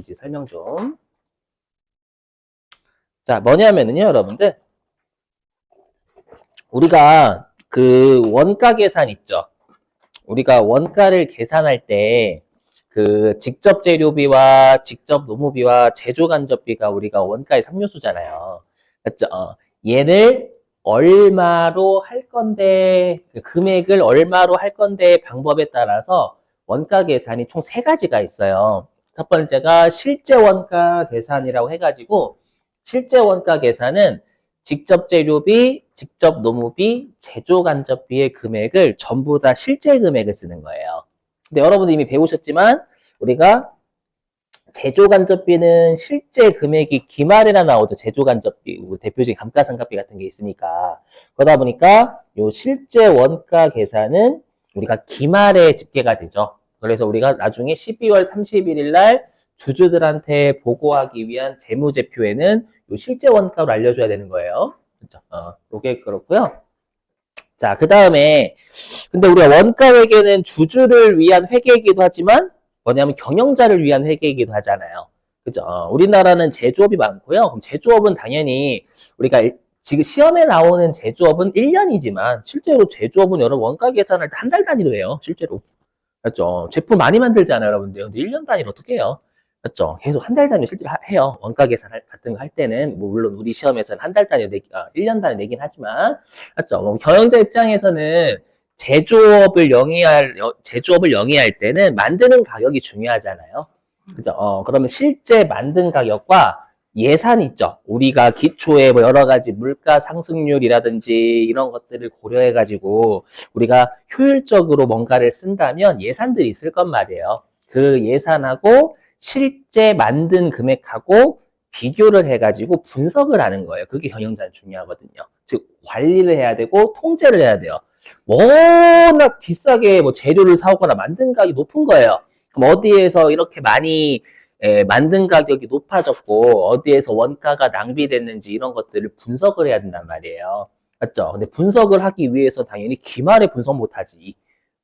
뭔지 설명 좀. 자, 뭐냐면은요, 여러분들. 우리가 그 원가 계산 있죠? 우리가 원가를 계산할 때 그 직접 재료비와 직접 노무비와 제조 간접비가 우리가 원가의 3요소잖아요. 맞죠? 얘를 얼마로 할 건데, 그 금액을 얼마로 할 건데 방법에 따라서 원가 계산이 총 3가지가 있어요. 첫 번째가 실제 원가 계산이라고 해가지고, 실제 원가 계산은 직접 재료비, 직접 노무비, 제조 간접비의 금액을 전부 다 실제 금액을 쓰는 거예요. 근데 여러분들 이미 배우셨지만 우리가 제조 간접비는 실제 금액이 기말에나 나오죠. 제조 간접비, 대표적인 감가상각비 같은 게 있으니까. 그러다 보니까 요 실제 원가 계산은 우리가 기말에 집계가 되죠. 그래서 우리가 나중에 12월 31일 날 주주들한테 보고하기 위한 재무제표에는 요 실제 원가로 알려줘야 되는 거예요. 그렇죠? 요게 그렇고요. 자, 그 다음에 근데 우리가 원가 회계는 주주를 위한 회계이기도 하지만 뭐냐면 경영자를 위한 회계이기도 하잖아요. 그죠? 우리나라는 제조업이 많고요. 그럼 제조업은 당연히 우리가 지금 시험에 나오는 제조업은 1년이지만 실제로 제조업은 여러분 원가 계산을 한 달 단위로 해요. 실제로. 맞죠? 제품 많이 만들잖아요, 여러분들. 근데 1년 단위로 어떻게 해요? 맞죠? 계속 한 달 단위로 실제로 해요. 원가 계산 같은 거 할 때는, 뭐 물론 우리 시험에서는 한 달 단위, 1년 단위 내긴 하지만, 맞죠? 뭐 경영자 입장에서는 제조업을 영위할 때는 만드는 가격이 중요하잖아요. 그죠? 그러면 실제 만든 가격과 예산 있죠. 우리가 기초에 뭐 여러 가지 물가 상승률이라든지 이런 것들을 고려해가지고 우리가 효율적으로 뭔가를 쓴다면 예산들이 있을 건 말이에요. 그 예산하고 실제 만든 금액하고 비교를 해가지고 분석을 하는 거예요. 그게 경영자는 중요하거든요. 즉 관리를 해야 되고 통제를 해야 돼요. 워낙 비싸게 뭐 재료를 사오거나 만든 가격이 높은 거예요. 그럼 어디에서 이렇게 많이 만든 가격이 높아졌고 어디에서 원가가 낭비됐는지 이런 것들을 분석을 해야 된단 말이에요. 맞죠? 근데 분석을 하기 위해서 당연히 기말에 분석 못하지.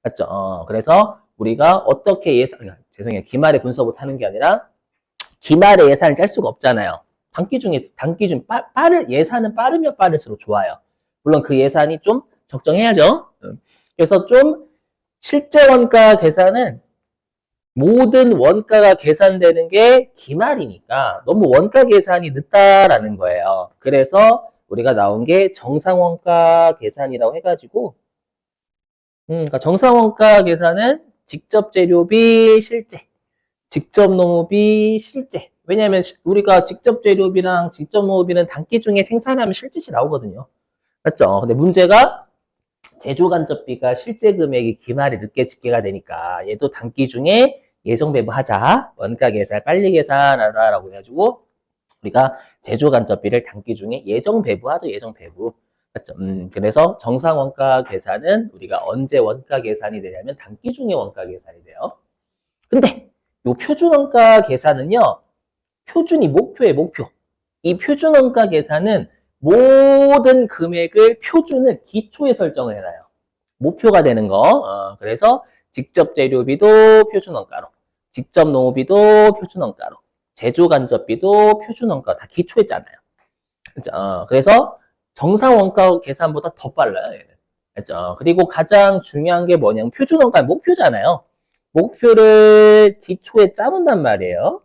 맞죠? 그래서 우리가 어떻게 죄송해요. 기말에 분석 못하는 게 아니라 기말에 예산을 짤 수가 없잖아요. 단기 중 예산은 빠르면 빠를수록 좋아요. 물론 그 예산이 좀 적정해야죠. 그래서 좀 실제 원가 계산은 모든 원가가 계산되는 게 기말이니까 너무 원가 계산이 늦다라는 거예요. 그래서 우리가 나온 게 정상원가 계산이라고 해가지고, 그러니까 정상원가 계산은 직접 재료비 실제, 직접 농업이 실제. 왜냐하면 우리가 직접 재료비랑 직접 농업비는 단기 중에 생산하면 실제시 나오거든요. 맞죠? 근데 문제가 제조 간접비가 실제 금액이 기말에 늦게 집계가 되니까 얘도 단기 중에 예정 배부하자. 원가 계산 빨리 계산하라라고 해가지고 우리가 제조 간접비를 단기 중에 예정 배부하죠. 예정 배부. 맞죠? 그래서 정상 원가 계산은 우리가 언제 원가 계산이 되냐면 단기 중에 원가 계산이 돼요. 근데 요 표준 원가 계산은요. 표준이 목표의 목표. 이 표준 원가 계산은 모든 금액을 표준을 기초에 설정을 해놔요. 목표가 되는 거. 그래서 직접 재료비도 표준 원가로, 직접 농업비도 표준 원가로, 제조 간접비도 표준 원가 다 기초했잖아요. 그렇죠? 그래서 정상 원가 계산보다 더 빨라요. 얘는. 그렇죠? 그리고 가장 중요한 게 뭐냐면 표준 원가 목표잖아요. 목표를 기초에 짜놓는단 말이에요.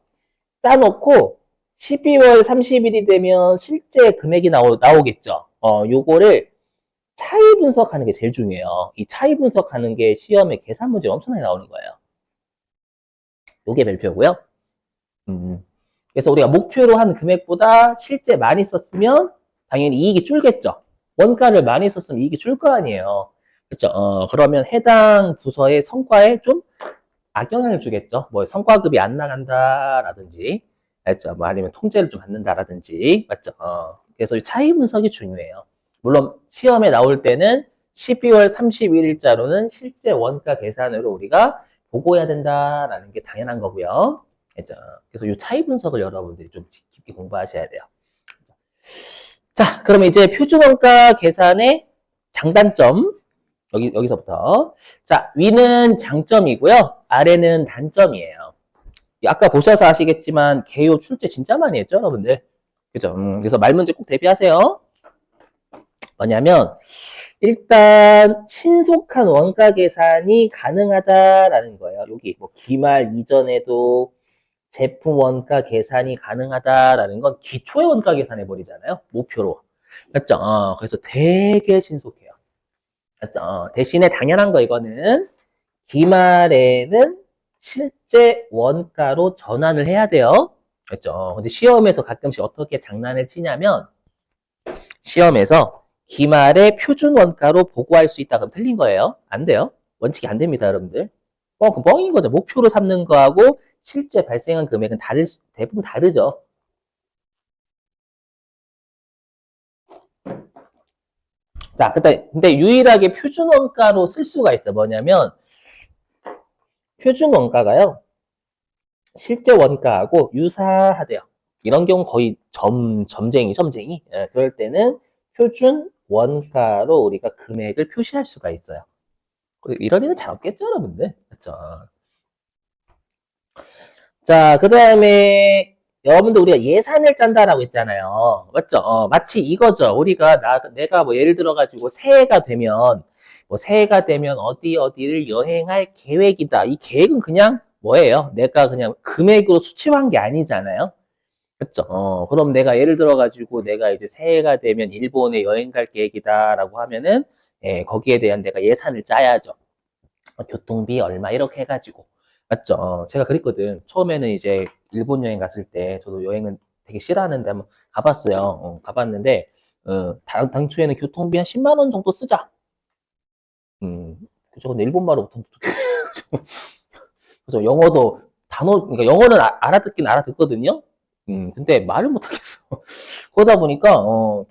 짜놓고 12월 30일이 되면 실제 금액이 나오겠죠. 요거를 차이 분석하는 게 제일 중요해요. 이 차이 분석하는 게 시험에 계산 문제가 엄청나게 나오는 거예요. 요게 별표고요. 그래서 우리가 목표로 한 금액보다 실제 많이 썼으면 당연히 이익이 줄겠죠. 원가를 많이 썼으면 이익이 줄 거 아니에요. 그렇죠? 그러면 해당 부서의 성과에 좀 악영향을 주겠죠. 뭐 성과급이 안 나간다라든지, 맞죠? 뭐 아니면 통제를 좀 받는다라든지, 맞죠? 그래서 이 차이 분석이 중요해요. 물론 시험에 나올 때는 12월 31일자로는 실제 원가 계산으로 우리가 보고해야 된다라는 게 당연한 거고요. 그렇죠? 그래서 이 차이 분석을 여러분들이 좀 깊게 공부하셔야 돼요. 자, 그러면 이제 표준원가 계산의 장단점 여기서부터. 자, 위는 장점이고요. 아래는 단점이에요. 아까 보셔서 아시겠지만 개요 출제 진짜 많이 했죠, 여러분들. 그죠? 그래서 말 문제 꼭 대비하세요. 뭐냐면 일단 신속한 원가 계산이 가능하다라는 거예요. 여기 뭐 기말 이전에도 제품 원가 계산이 가능하다라는 건 기초의 원가 계산해 버리잖아요. 목표로. 맞죠? 그래서 되게 신속해요. 맞죠? 대신에 당연한 거 이거는 기말에는 실제 원가로 전환을 해야 돼요. 그렇죠? 근데 시험에서 가끔씩 어떻게 장난을 치냐면 시험에서 기말의 표준 원가로 보고할 수 있다 그럼 틀린 거예요. 안 돼요. 원칙이 안 됩니다, 여러분들. 그 뻥인 거죠. 목표로 삼는 거하고 실제 발생한 금액은 대부분 다르죠. 자, 근데 유일하게 표준 원가로 쓸 수가 있어. 뭐냐면 표준 원가가요. 실제 원가하고 유사하대요. 이런 경우 거의 점쟁이. 예, 그럴 때는 표준 원가로 우리가 금액을 표시할 수가 있어요. 이런 일은 잘 없겠죠, 여러분들? 그렇죠? 자, 그 다음에 여러분들 우리가 예산을 짠다라고 했잖아요. 맞죠? 마치 이거죠. 우리가 내가 뭐 예를 들어 가지고 새해가 되면 뭐 새해가 되면 어디를 여행할 계획이다. 이 계획은 그냥 뭐예요? 내가 그냥 금액으로 수치화한 게 아니잖아요. 그렇죠? 그럼 내가 예를 들어 가지고 내가 이제 새해가 되면 일본에 여행 갈 계획이다라고 하면은 예, 거기에 대한 내가 예산을 짜야죠. 교통비 얼마 이렇게 해가지고 맞죠? 제가 그랬거든. 처음에는 이제 일본 여행 갔을 때 저도 여행은 되게 싫어하는데 한번 가봤어요. 가봤는데 당초에는 교통비 한 10만 원 정도 쓰자. 그죠? 근데 일본말을 못하면 그죠? 영어도 그러니까 영어는 알아듣긴 알아듣거든요. 근데 말을 못하겠어. 그러다 보니까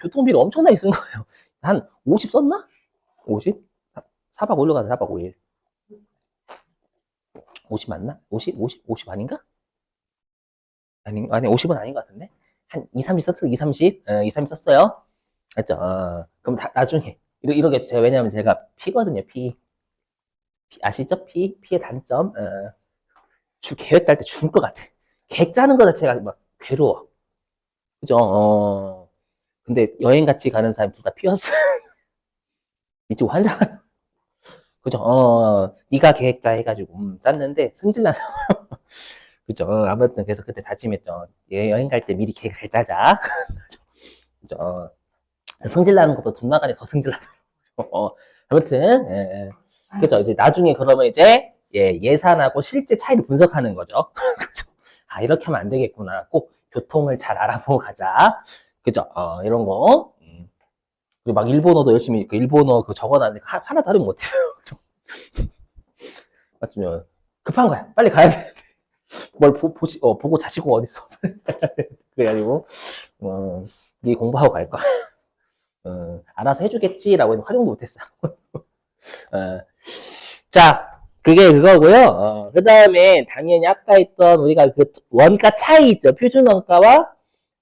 교통비를 엄청나게 쓴 거예요. 한 50 썼나? 50? 4박 5일 가서 4박 5일. 50 맞나? 50 아닌가? 아니, 50은 아닌 것 같은데? 한 2, 30 썼어요, 2, 30? 2, 30 썼어요? 맞죠? 그럼 나중에. 이렇게, 왜냐면 제가 P거든요, P. 아시죠? P의 단점? 계획 짤 때 죽을 것 같아. 계획 짜는 거 자체가 막 괴로워. 그죠? 근데 여행 같이 가는 사람 둘 다 P였어. 미치고 환장. 그죠? 네가 계획 짜 해가지고, 짰는데 승질나. 그죠? 아무튼 그래서 그때 다짐했죠. 여행 갈 때 미리 계획 잘 짜자. 그죠? 성질 나는 것보다 돈 나가니 더 성질 나더라고요. 아무튼 예. 그죠? 이제 나중에 그러면 이제 예산하고 실제 차이를 분석하는 거죠. 그죠? 아 이렇게 하면 안 되겠구나. 꼭 교통을 잘 알아보고 가자. 그죠? 이런 거. 그리고 막 일본어도 열심히 그 일본어 그 적어놨는데 하나 다른 못해요. 맞죠? 급한 거야. 빨리 가야 돼. 뭘 보고 자시고 어딨어. 그래가지고 네 공부하고 갈 거야. 알아서 해주겠지라고 했는데 활용도 못했어. 자, 그게 그거고요. 그 다음에 당연히 아까 했던 우리가 그 원가 차이 있죠. 표준 원가와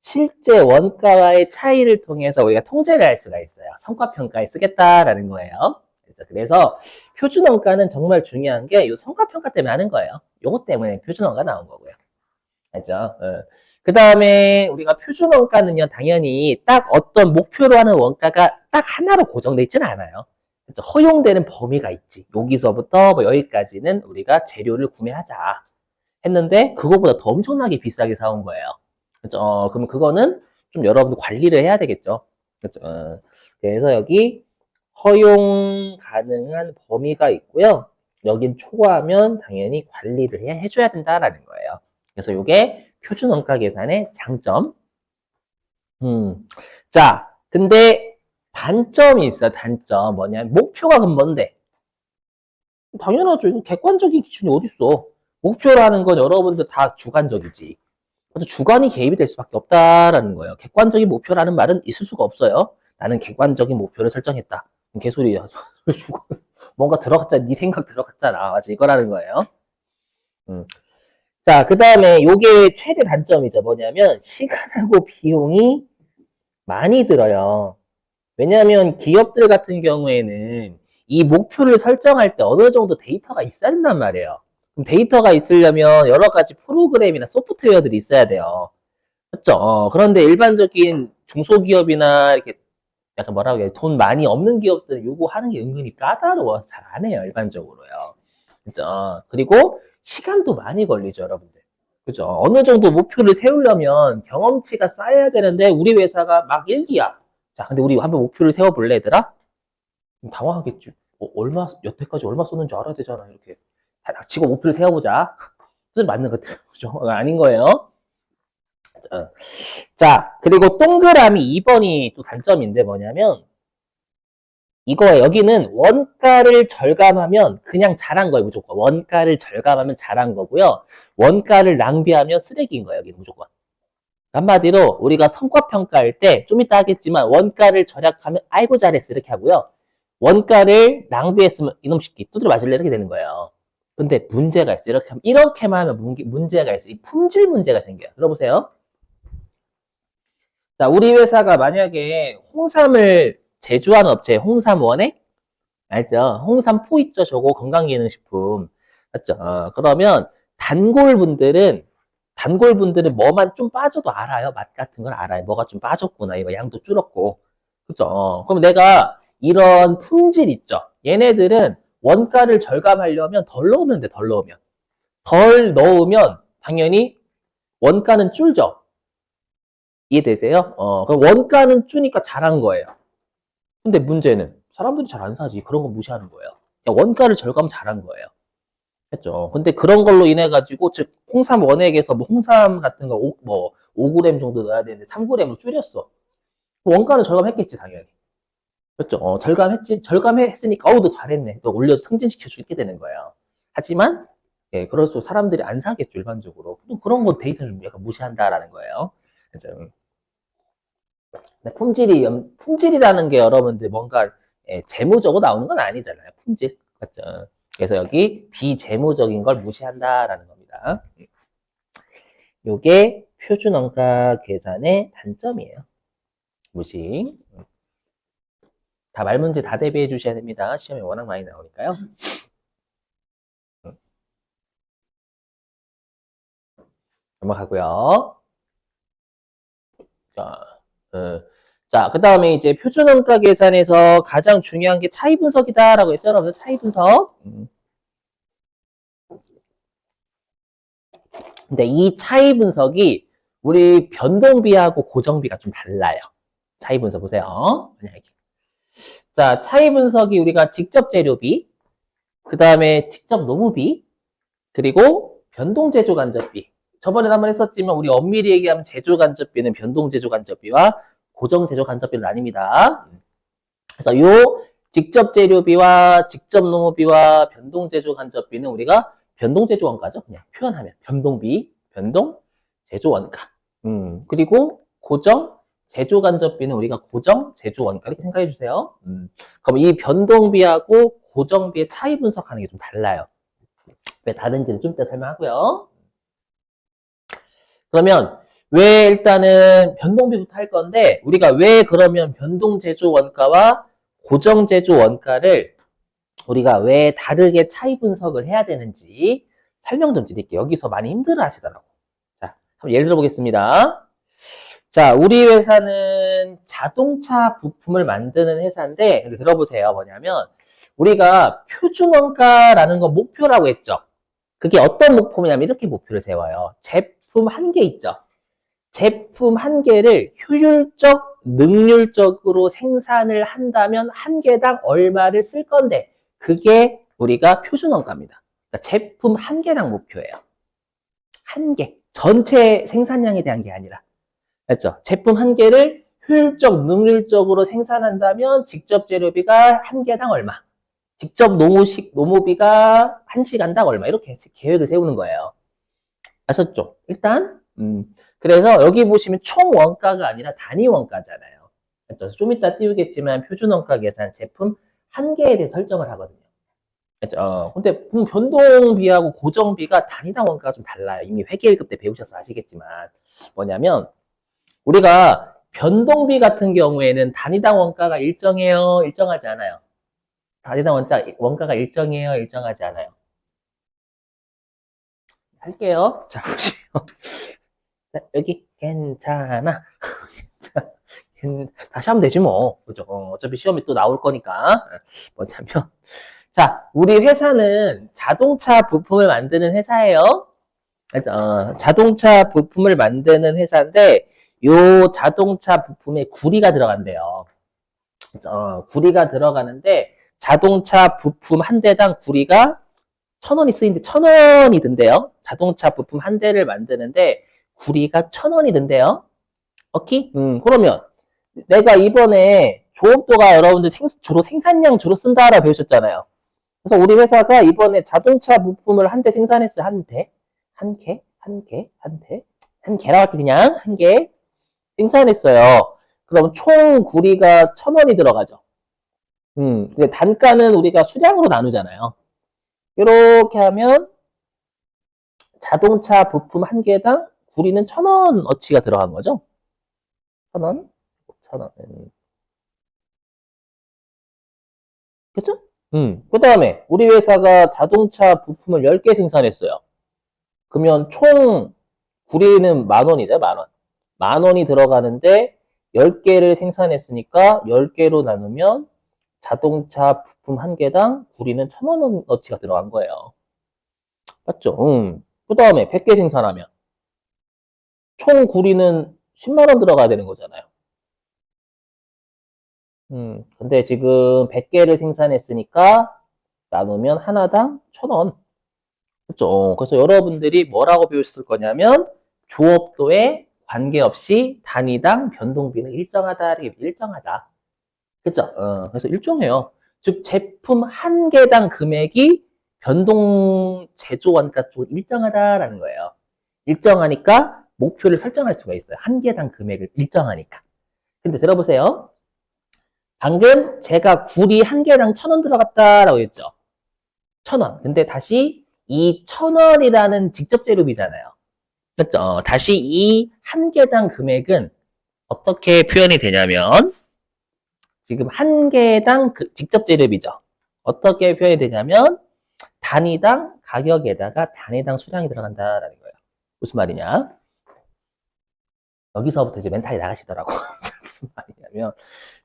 실제 원가와의 차이를 통해서 우리가 통제를 할 수가 있어요. 성과평가에 쓰겠다라는 거예요. 그래서 표준 원가는 정말 중요한 게 이 성과평가 때문에 하는 거예요. 요것 때문에 표준 원가 나온 거고요. 알죠? 그 다음에 우리가 표준 원가는요, 당연히 딱 어떤 목표로 하는 원가가 딱 하나로 고정되어 있지는 않아요. 그렇죠? 허용되는 범위가 있지. 여기서부터 뭐 여기까지는 우리가 재료를 구매하자 했는데 그거보다 더 엄청나게 비싸게 사온 거예요. 그렇죠? 그럼 그거는 좀 여러분들 관리를 해야 되겠죠. 그렇죠? 그래서 여기 허용 가능한 범위가 있고요. 여긴 초과하면 당연히 관리를 해줘야 된다라는 거예요. 그래서 이게 표준 원가 계산의 장점. 자, 근데 단점이 있어요. 단점 뭐냐면 목표가 그럼 뭔데? 당연하죠. 이거 객관적인 기준이 어딨어? 목표라는 건 여러분들 다 주관적이지. 그래서 주관이 개입이 될 수밖에 없다라는 거예요. 객관적인 목표라는 말은 있을 수가 없어요. 나는 객관적인 목표를 설정했다. 개소리야. 뭔가 들어갔잖아. 네 생각 들어갔잖아. 맞아. 이거라는 거예요. 자, 그 다음에 요게 최대 단점이죠. 뭐냐면 시간하고 비용이 많이 들어요. 왜냐하면 기업들 같은 경우에는 이 목표를 설정할 때 어느 정도 데이터가 있어야 된단 말이에요. 그럼 데이터가 있으려면 여러 가지 프로그램이나 소프트웨어들이 있어야 돼요. 그렇죠? 그런데 일반적인 중소기업이나 이렇게 약간 뭐라고 해야 돈 많이 없는 기업들은 요구하는 게 은근히 까다로워서 잘 안 해요, 일반적으로요. 그죠? 그리고 시간도 많이 걸리죠, 여러분들. 그죠? 어느 정도 목표를 세우려면 경험치가 쌓여야 되는데 우리 회사가 막 일기야. 자, 근데 우리 한번 목표를 세워볼래, 얘들아? 당황하겠지. 여태까지 얼마 썼는지 알아야 되잖아, 이렇게. 다 닥치고 목표를 세워보자. 뜻 맞는 것 같아요. 그죠? 아닌 거예요. 자, 그리고 동그라미 2번이 또 단점인데 뭐냐면, 이거 여기는 원가를 절감하면 그냥 잘한 거예요, 무조건. 원가를 절감하면 잘한 거고요. 원가를 낭비하면 쓰레기인 거예요, 여기는 무조건. 한마디로 우리가 성과 평가할 때 좀 이따 하겠지만 원가를 절약하면 아이고 잘했어 이렇게 하고요. 원가를 낭비했으면 이놈 새끼 두드려 맞을래 이렇게 되는 거예요. 근데 문제가 있어요. 이렇게만 하면 문제가 있어요. 이 품질 문제가 생겨요. 들어보세요. 자, 우리 회사가 만약에 홍삼을 제조하는 업체, 홍삼원액? 알죠? 홍삼포 있죠? 저거 건강기능식품. 맞죠? 그러면 단골분들은 뭐만 좀 빠져도 알아요. 맛 같은 걸 알아요. 뭐가 좀 빠졌구나. 이거 양도 줄었고. 그죠? 그럼 내가 이런 품질 있죠? 얘네들은 원가를 절감하려면 덜 넣으면 돼, 덜 넣으면. 덜 넣으면 당연히 원가는 줄죠? 이해되세요? 그럼 원가는 주니까 잘한 거예요. 근데 문제는 사람들이 잘 안 사지. 그런 거 무시하는 거예요. 원가를 절감 잘한 거예요. 했죠. 근데 그런 걸로 인해 가지고 즉 홍삼 원액에서 뭐 홍삼 같은 거 5g 정도 넣어야 되는데 3g으로 줄였어. 원가는 절감했겠지 당연히. 그렇죠. 절감했으니까 어우 너 잘했네. 너 올려서 승진시켜 주게 되는 거예요. 하지만 예, 그럴수록 사람들이 안 사겠죠 일반적으로. 또 그런 거 데이터를 약간 무시한다라는 거예요. 그렇죠. 품질이라는 게 여러분들 뭔가 재무적으로 나오는 건 아니잖아요. 품질. 맞죠? 그래서 여기 비재무적인 걸 무시한다라는 겁니다. 요게 표준원가 계산의 단점이에요. 무시. 다 말문제 다 대비해 주셔야 됩니다. 시험에 워낙 많이 나오니까요. 넘어가고요. 자, 그 다음에 이제 표준원가 계산에서 가장 중요한 게 차이 분석이다라고 했죠, 여러분. 차이 분석. 근데 이 차이 분석이 우리 변동비하고 고정비가 좀 달라요. 차이 분석 보세요. 자, 차이 분석이 우리가 직접 재료비, 그 다음에 직접 노무비, 그리고 변동제조 간접비. 저번에 한번 했었지만 우리 엄밀히 얘기하면 제조 간접비는 변동제조 간접비와 고정제조 간접비는 아닙니다. 그래서 요 직접 재료비와 직접 노무비와 변동제조 간접비는 우리가 변동제조 원가죠. 그냥 표현하면 변동비, 변동제조 원가. 그리고 고정 제조 간접비는 우리가 고정 제조 원가 이렇게 생각해 주세요. 그럼 이 변동비하고 고정비의 차이 분석하는 게 좀 달라요. 왜 다른지는 좀 이따 설명하고요. 그러면 왜 일단은 변동비부터 할 건데 우리가 왜 그러면 변동제조 원가와 고정제조 원가를 우리가 왜 다르게 차이 분석을 해야 되는지 설명 좀 드릴게요. 여기서 많이 힘들어 하시더라고. 자, 한번 예를 들어 보겠습니다. 자, 우리 회사는 자동차 부품을 만드는 회사인데, 들어보세요. 뭐냐면, 우리가 표준원가라는 건 목표라고 했죠. 그게 어떤 목표냐면, 이렇게 목표를 세워요. 제품 한 개 있죠. 제품 한 개를 효율적, 능률적으로 생산을 한다면 한 개당 얼마를 쓸 건데, 그게 우리가 표준원가입니다. 그러니까 제품 한 개당 목표예요. 한 개. 전체 생산량에 대한 게 아니라. 그렇죠? 제품 한 개를 효율적, 능률적으로 생산한다면 직접 재료비가 한 개당 얼마, 직접 노무비가 한 시간당 얼마 이렇게 계획을 세우는 거예요. 아셨죠? 일단 그래서 여기 보시면 총 원가가 아니라 단위 원가잖아요. 그렇죠? 좀 이따 띄우겠지만 표준원가 계산 제품 한 개에 대해 설정을 하거든요. 그렇죠? 근데 변동비하고 고정비가 단위당 원가가 좀 달라요. 이미 회계 1급 때 배우셔서 아시겠지만 뭐냐면 우리가 변동비 같은 경우에는 단위당 원가가 일정해요? 일정하지 않아요? 단위당 원가가 일정해요? 일정하지 않아요? 할게요. 자, 보시면. 자, 여기, 괜찮아. 다시 하면 되지 뭐. 그죠? 어차피 시험이 또 나올 거니까. 뭐냐면. 자, 우리 회사는 자동차 부품을 만드는 회사예요. 자동차 부품을 만드는 회사인데, 요 자동차 부품에 구리가 들어간대요. 구리가 들어가는데, 자동차 부품 한 대당 구리가 1,000원이 쓰이는데 1,000원이 든대요. 자동차 부품 한 대를 만드는데, 구리가 1,000원이 든대요. 오케이? 그러면, 내가 이번에 조업도가 여러분들 주로 생산량 주로 쓴다라 배우셨잖아요. 그래서 우리 회사가 이번에 자동차 부품을 한 대 생산했어요. 한 대? 한 개? 한 개? 한 대? 한 개라고 할게 그냥 한 개 생산했어요. 그럼 총 구리가 1,000원이 들어가죠. 근데 단가는 우리가 수량으로 나누잖아요. 이렇게 하면 자동차 부품 한 개당 구리는 1,000원 어치가 들어간 거죠. 1,000원? 1,000원. 그쵸? 그 다음에 우리 회사가 자동차 부품을 10개 생산했어요. 그러면 총 구리는 10,000원이죠, 10,000원. 10,000원이 들어가는데 10개를 생산했으니까 10개로 나누면 자동차 부품 한 개당 구리는 1,000원어치가 들어간 거예요. 맞죠? 그 다음에 100개 생산하면 총 구리는 10만원 들어가야 되는 거잖아요. 근데 지금 100개를 생산했으니까 나누면 하나당 1,000원. 그렇죠? 그래서 여러분들이 뭐라고 배우셨을 거냐면 조업도에 관계없이 단위당 변동비는 일정하다. 일정하다. 그죠? 그래서 일정해요. 즉 제품 한 개당 금액이 변동 제조 원가 쪽은 일정하다라는 거예요. 일정하니까 목표를 설정할 수가 있어요. 한 개당 금액을 일정하니까. 근데 들어보세요. 방금 제가 구리 한 개당 1,000원 들어갔다라고 했죠. 1,000원. 근데 다시 이 1,000원이라는 직접 재료비잖아요. 그렇죠? 다시 이 한 개당 금액은 어떻게 표현이 되냐면 지금 한 개당 직접 재료비죠. 어떻게 표현이 되냐면 단위당 가격에다가 단위당 수량이 들어간다라는 거예요. 무슨 말이냐? 여기서부터 이제 멘탈이 나가시더라고. 무슨 말이냐면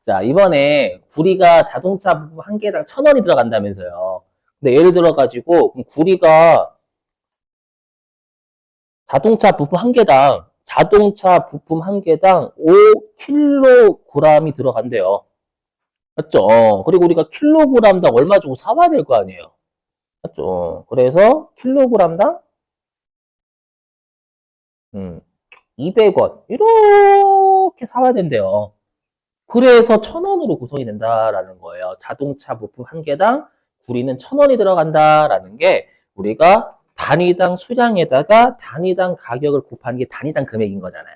자 이번에 구리가 자동차 부품 한 개당 1,000원이 들어간다면서요. 근데 예를 들어 가지고 구리가 자동차 부품 한 개당 5kg이 들어간대요. 맞죠? 그리고 우리가 킬로그램당 얼마 주고 사와야 될 거 아니에요. 맞죠? 그래서 킬로그램당 200원 이렇게 사와야 된대요. 그래서 1,000원으로 구성이 된다라는 거예요. 자동차 부품 한 개당 구리는 1,000원이 들어간다라는 게 우리가 단위당 수량에다가 단위당 가격을 곱한 게 단위당 금액인 거잖아요.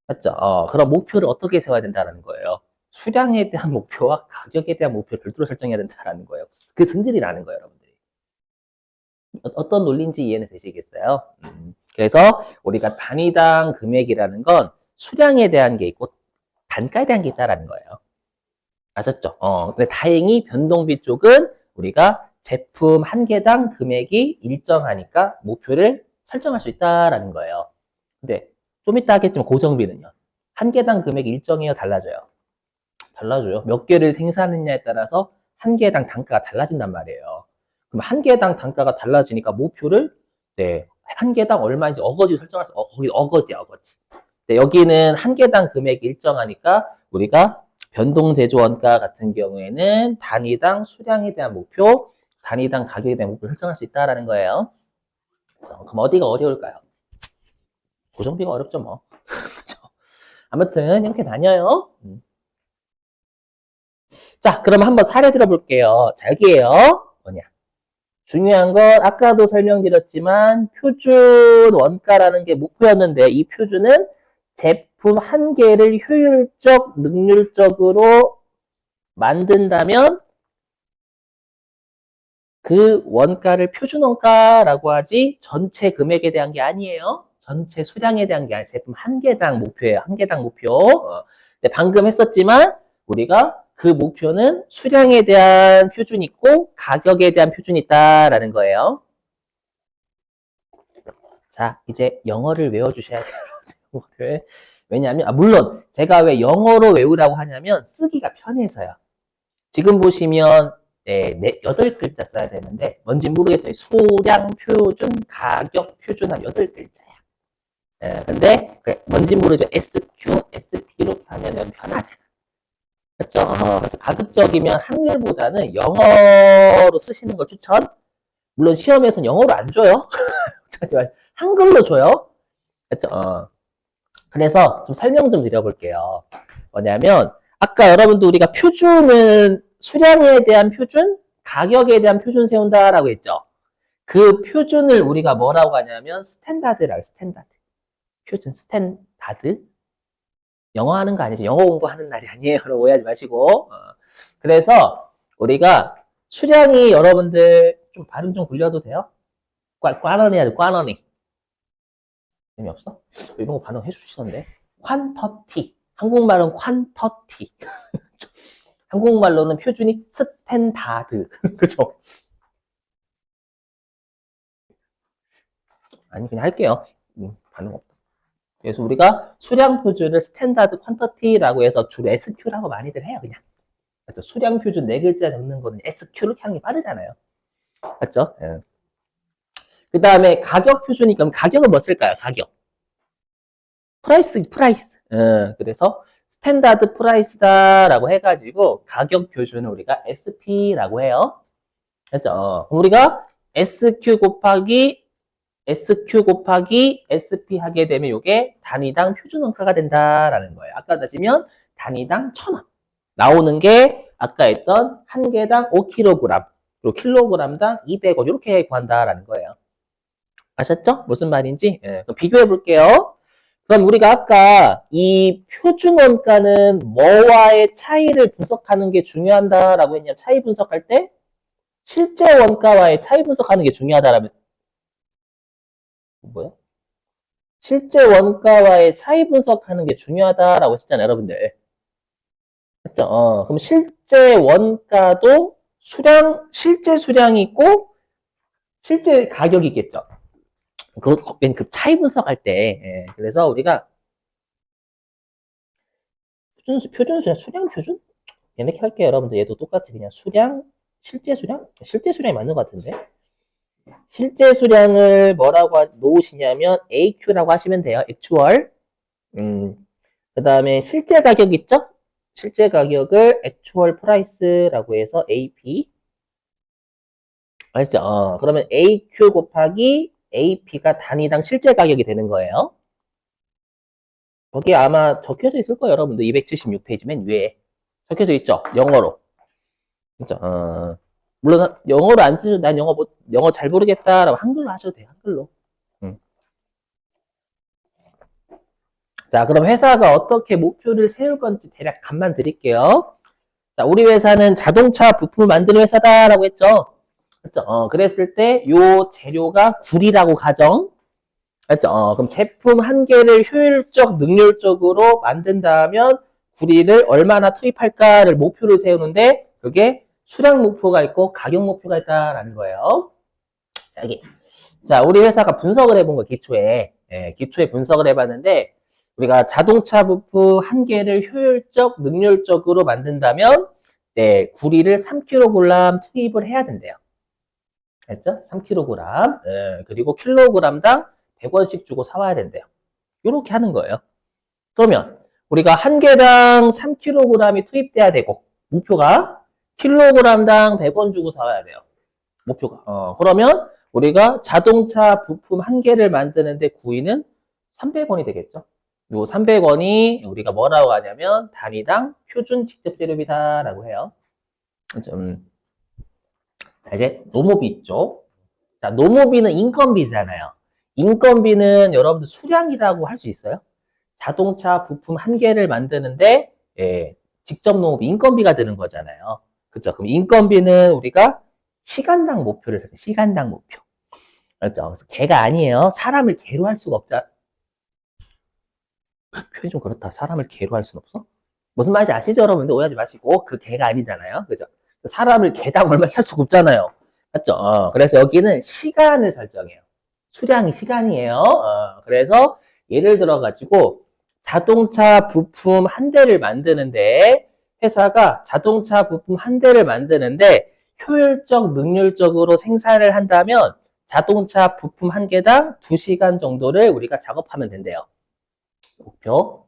맞죠? 그럼 목표를 어떻게 세워야 된다는 거예요. 수량에 대한 목표와 가격에 대한 목표를 별도로 설정해야 된다는 거예요. 그 승질이 나는 거예요, 여러분들이. 어떤 논리인지 이해는 되시겠어요? 그래서 우리가 단위당 금액이라는 건 수량에 대한 게 있고 단가에 대한 게 있다라는 거예요. 아셨죠? 근데 다행히 변동비 쪽은 우리가 제품 한 개당 금액이 일정하니까 목표를 설정할 수 있다라는 거예요. 근데 좀 이따 하겠지만 고정비는요. 한 개당 금액이 일정해요? 달라져요? 달라져요. 몇 개를 생산했냐에 따라서 한 개당 단가가 달라진단 말이에요. 그럼 한 개당 단가가 달라지니까 목표를 한 개당 얼마인지 어거지 설정할 수, 거기 어거지야, 어거지. 여기는 한 개당 금액이 일정하니까 우리가 변동 제조 원가 같은 경우에는 단위당 수량에 대한 목표, 단위당 가격에 대한 목표를 설정할 수 있다라는 거예요. 그럼 어디가 어려울까요? 고정비가 어렵죠, 뭐. 아무튼 이렇게 다녀요. 자, 그럼 한번 사례 들어볼게요. 자, 여기에요. 뭐냐? 중요한 건 아까도 설명드렸지만 표준 원가라는 게 목표였는데 이 표준은 제품 한 개를 효율적, 능률적으로 만든다면 그 원가를 표준 원가라고 하지 전체 금액에 대한 게 아니에요. 전체 수량에 대한 게 아니에요. 제품 한 개당 목표예요. 한 개당 목표. 방금 했었지만 우리가 그 목표는 수량에 대한 표준이 있고 가격에 대한 표준이 있다라는 거예요. 자, 이제 영어를 외워주셔야 돼요. 영어를. 왜냐하면, 물론 제가 왜 영어로 외우라고 하냐면 쓰기가 편해서요. 지금 보시면 네, 8글자 써야 되는데 뭔지 모르겠어요. 수량, 표준, 가격, 표준함 8글자야. 근데 뭔지 모르죠. SQ, SP로 하면 편하잖아. 그렇죠? 그래서 가급적이면 한글보다는 영어로 쓰시는 걸 추천. 물론 시험에서는 영어로 안 줘요. 한글로 줘요. 그렇죠? 그래서 좀 설명 좀 드려볼게요. 뭐냐면 아까 여러분도 우리가 표준은 수량에 대한 표준, 가격에 대한 표준 세운다라고 했죠. 그 표준을 우리가 뭐라고 하냐면 스탠다드라고 스탠다드. 표준 스탠다드. 영어 하는 거 아니죠. 영어 공부하는 날이 아니에요. 그럼 오해하지 마시고. 그래서 우리가 수량이 여러분들 좀 발음 좀 굴려도 돼요? 꽈너니 하죠. 꽈너니. 재미없어? 이런 거 반응해 주시던데. 퀀터티. 한국말은 퀀터티. 한국말로는 표준이 스탠다드. 그죠? 아니, 그냥 할게요. 반응 없다. 그래서 우리가 수량 표준을 스탠다드 퀀터티라고 해서 주로 SQ라고 많이들 해요, 그냥. 수량 표준 4글자 적는 거는 SQ로 하는 게 빠르잖아요. 맞죠? 예. 그 다음에 가격 표준이, 그럼 가격은 뭐 쓸까요? 가격. 프라이스. 그래서 스탠다드 프라이스다라고 해가지고 가격 표준을 우리가 SP라고 해요. 그렇죠? 그럼 우리가 SQ 곱하기 SP 하게 되면 이게 단위당 표준 원가가 된다라는 거예요. 아까 따지면 단위당 1,000원. 나오는 게 아까 했던 한 개당 5kg, 그리고 킬로그램당 200원 이렇게 구한다라는 거예요. 아셨죠? 무슨 말인지? 예, 그럼 비교해 볼게요. 그럼 우리가 아까 이 표준 원가는 뭐와의 차이를 분석하는 게 중요하다라고 했냐? 차이 분석할 때 실제 원가와의 차이 분석하는 게 중요하다라면 뭐야? 실제 원가와의 차이 분석하는 게 중요하다라고 했잖아요, 여러분들. 맞죠? 그럼 실제 원가도 실제 수량이 있고 실제 가격이 있겠죠. 그 차이 분석할 때, 예. 그래서 우리가 표준 수량, 수량 표준? 이렇게 할게요, 여러분들. 얘도 똑같이 그냥 수량, 실제 수량? 실제 수량이 맞는 것 같은데. 실제 수량을 뭐라고 놓으시냐면 AQ라고 하시면 돼요. 액추얼. 그 다음에 실제 가격 있죠? 실제 가격을 액추얼 프라이스라고 해서 AP. 아시죠? 그러면 AQ 곱하기 AP가 단위당 실제 가격이 되는 거예요. 거기 아마 적혀져 있을 거예요, 여러분들. 276페이지 맨 위에. 적혀져 있죠? 영어로. 그죠? 물론, 영어로 안 쓰셔도 난 영어 잘 모르겠다라고 한글로 하셔도 돼요, 한글로. 자, 그럼 회사가 어떻게 목표를 세울 건지 대략 감만 드릴게요. 자, 우리 회사는 자동차 부품을 만드는 회사다라고 했죠? 그렇죠? 그랬을 때, 요 재료가 굴이라고 가정. 그렇죠? 그럼 제품 한 개를 효율적, 능률적으로 만든다면 구리를 얼마나 투입할까를 목표를 세우는데 그게 수량 목표가 있고 가격 목표가 있다라는 거예요. 자, 여기. 자, 우리 회사가 분석을 해본 거 기초에 기초에 분석을 해봤는데 우리가 자동차 부품 한 개를 효율적, 능률적으로 만든다면 구리를 3kg 투입을 해야 된대요. 알죠? 3kg. 그리고 킬로그램당 100원씩 주고 사와야 된대요. 이렇게 하는 거예요. 그러면 우리가 한 개당 3kg이 투입돼야 되고 목표가 킬로그램당 100원 주고 사와야 돼요. 목표가. 그러면 우리가 자동차 부품 한 개를 만드는데 구이는 300원이 되겠죠. 요 300원이 우리가 뭐라고 하냐면 단위당 표준 직접 재료비다라고 해요. 자, 이제 노모비 있죠. 자, 노모비는 인건비잖아요. 인건비는 여러분들 수량이라고 할 수 있어요? 자동차 부품 한 개를 만드는데 직접 노무비 인건비가 드는 거잖아요. 그렇죠? 그럼 인건비는 우리가 시간당 목표를 세요. 시간당 목표. 그렇죠? 그래서 개가 아니에요. 사람을 개로 할 수가 없자. 표현이 좀 그렇다. 사람을 개로 할 수는 없어? 무슨 말인지 아시죠, 여러분들? 오해하지 마시고 그 개가 아니잖아요. 그죠? 사람을 개당 얼마 할 수가 없잖아요. 맞죠? 그래서 여기는 시간을 설정해요. 수량이 시간이에요. 그래서 예를 들어가지고 자동차 부품 한 대를 만드는데 회사가 자동차 부품 한 대를 만드는데 효율적, 능률적으로 생산을 한다면 자동차 부품 한 개당 2시간 정도를 우리가 작업하면 된대요. 목표.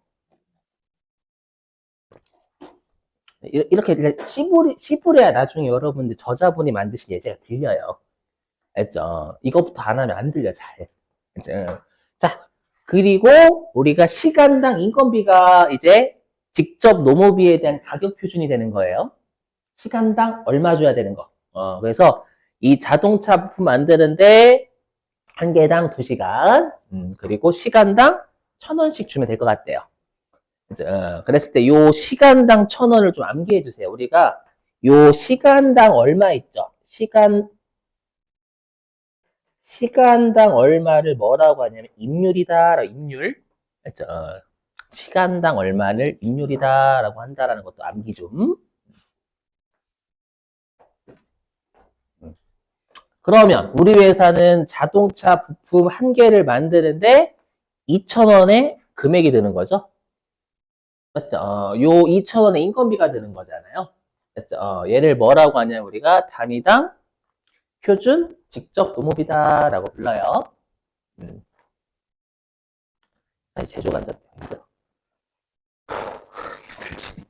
이렇게 씨부려야 나중에 여러분들 저자분이 만드신 예제가 들려요. 알죠? 이것부터 안 하면 안 들려, 잘. 알죠? 자, 그리고 우리가 시간당 인건비가 이제 직접 노무비에 대한 가격 표준이 되는 거예요. 시간당 얼마 줘야 되는 거. 그래서 이 자동차 부품 만드는데 한 개당 2시간, 그리고 시간당 1,000원씩 주면 될 것 같대요. 그랬을 때 요 시간당 1,000원을 좀 암기해 주세요. 우리가 요 시간당 얼마 있죠? 시간당 얼마를 뭐라고 하냐면 임률이다. 임률. 그렇죠? 시간당 얼마를 임률이다라고 한다라는 것도 암기 좀. 그러면 우리 회사는 자동차 부품 한 개를 만드는데 2,000원의 금액이 드는 거죠. 맞죠? 요 2,000원의 인건비가 드는 거잖아요. 맞죠? 얘를 뭐라고 하냐면 우리가 단위당 표준 직접 노무비다라고 불러요. 다시 제조 간접 힘들어. 힘들지.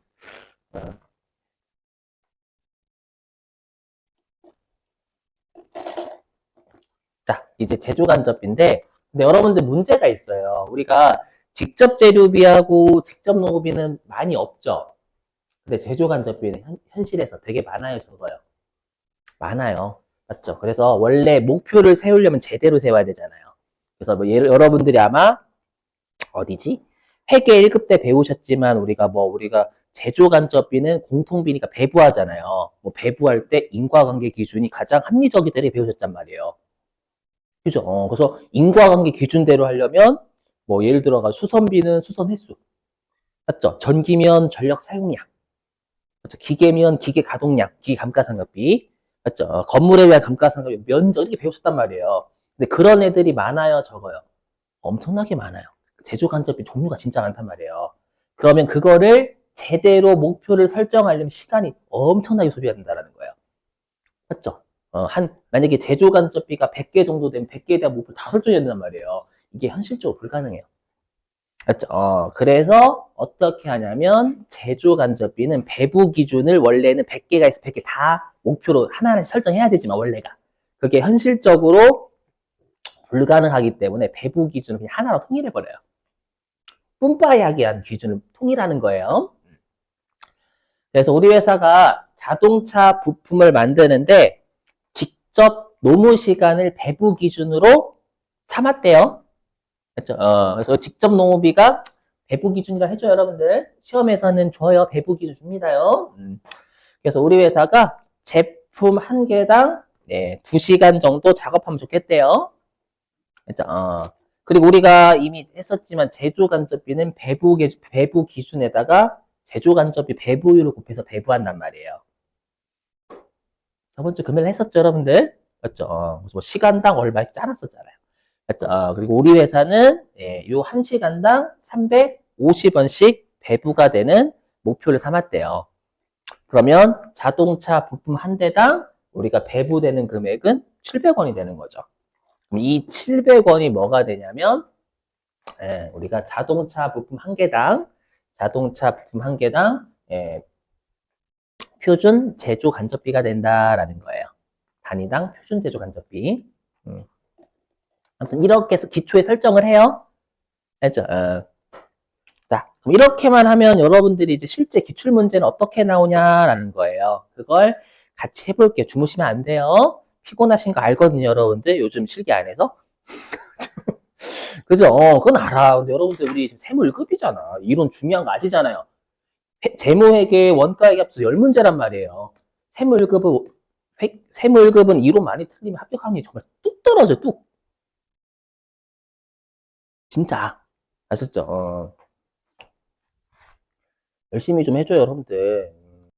자, 이제 제조 간접인데, 근데 여러분들 문제가 있어요. 우리가 직접 재료비하고 직접 노무비는 많이 없죠. 근데 제조 간접비는 현실에서 되게 많아요, 적어요. 많아요. 맞죠? 그래서 원래 목표를 세우려면 제대로 세워야 되잖아요. 그래서 뭐 여러분들이 아마 어디지? 회계 1급 때 배우셨지만 우리가 제조 간접비는 공통비니까 배부하잖아요. 뭐 배부할 때 인과관계 기준이 가장 합리적이되게 배우셨단 말이에요. 그죠? 그래서 인과관계 기준대로 하려면 뭐 예를 들어가 수선비는 수선 횟수, 맞죠? 전기면 전력 사용량, 맞죠? 기계면 기계 가동량, 기계 감가상각비, 맞죠? 건물에 대한 감가상각비, 면적 이렇게 배우셨단 말이에요. 근데 그런 애들이 많아요, 적어요? 엄청나게 많아요. 제조 간접비 종류가 진짜 많단 말이에요. 그러면 그거를 제대로 목표를 설정하려면 시간이 엄청나게 소비가 된다는 거예요. 맞죠? 만약에 제조 간접비가 100개 정도 되면 100개에 대한 목표를 다 설정해야 된단 말이에요. 이게 현실적으로 불가능해요. 맞죠? 그래서 어떻게 하냐면 제조 간접비는 배부 기준을 원래는 100개가 있어 100개 다 목표로 하나하나씩 설정해야 되지만 원래가 그게 현실적으로 불가능하기 때문에 배부 기준을 그냥 하나로 통일해 버려요. 뿜빠야기한 기준을 통일하는 거예요. 그래서 우리 회사가 자동차 부품을 만드는데 직접 노무 시간을 배부 기준으로 삼았대요. 그렇죠? 그래서 직접 노무비가 배부 기준이라 해줘요, 여러분들. 시험에서는 줘요. 배부 기준 줍니다요. 그래서 우리 회사가 제품 한 개당 2시간 정도 작업하면 좋겠대요. 그렇죠? 그리고 우리가 이미 했었지만 제조 간접비는 배부 기준에다가 제조 간접비 배부율을 곱해서 배부한단 말이에요. 저번 주 금요일 했었죠, 여러분들? 맞죠? 뭐 시간당 얼마 이렇게 짜놨었잖아요. 맞죠? 그리고 우리 회사는 요 1시간당 350원씩 배부가 되는 목표를 삼았대요. 그러면 자동차 부품 한 대당 우리가 배부되는 금액은 700원이 되는 거죠. 그럼 이 700원이 뭐가 되냐면 우리가 자동차 부품 한 개당 표준 제조 간접비가 된다라는 거예요. 단위당 표준 제조 간접비. 아무튼 이렇게 해서 기초에 설정을 해요. 알죠? 자, 그럼 이렇게만 하면 여러분들이 이제 실제 기출 문제는 어떻게 나오냐라는 거예요. 그걸 같이 해볼게요. 주무시면 안 돼요. 피곤하신 거 알거든요, 여러분들. 요즘 실기 안 해서. 그죠? 그건 알아. 근데 여러분들 우리 세무 1급이잖아. 이론 중요한 거 아시잖아요. 재무회계, 원가회계 합쳐서 10문제란 말이에요. 세무 1급은, 세무 1급은 이론 많이 틀리면 합격 확률이 정말 뚝 떨어져, 뚝. 진짜. 아셨죠? 열심히 좀 해줘요, 여러분들.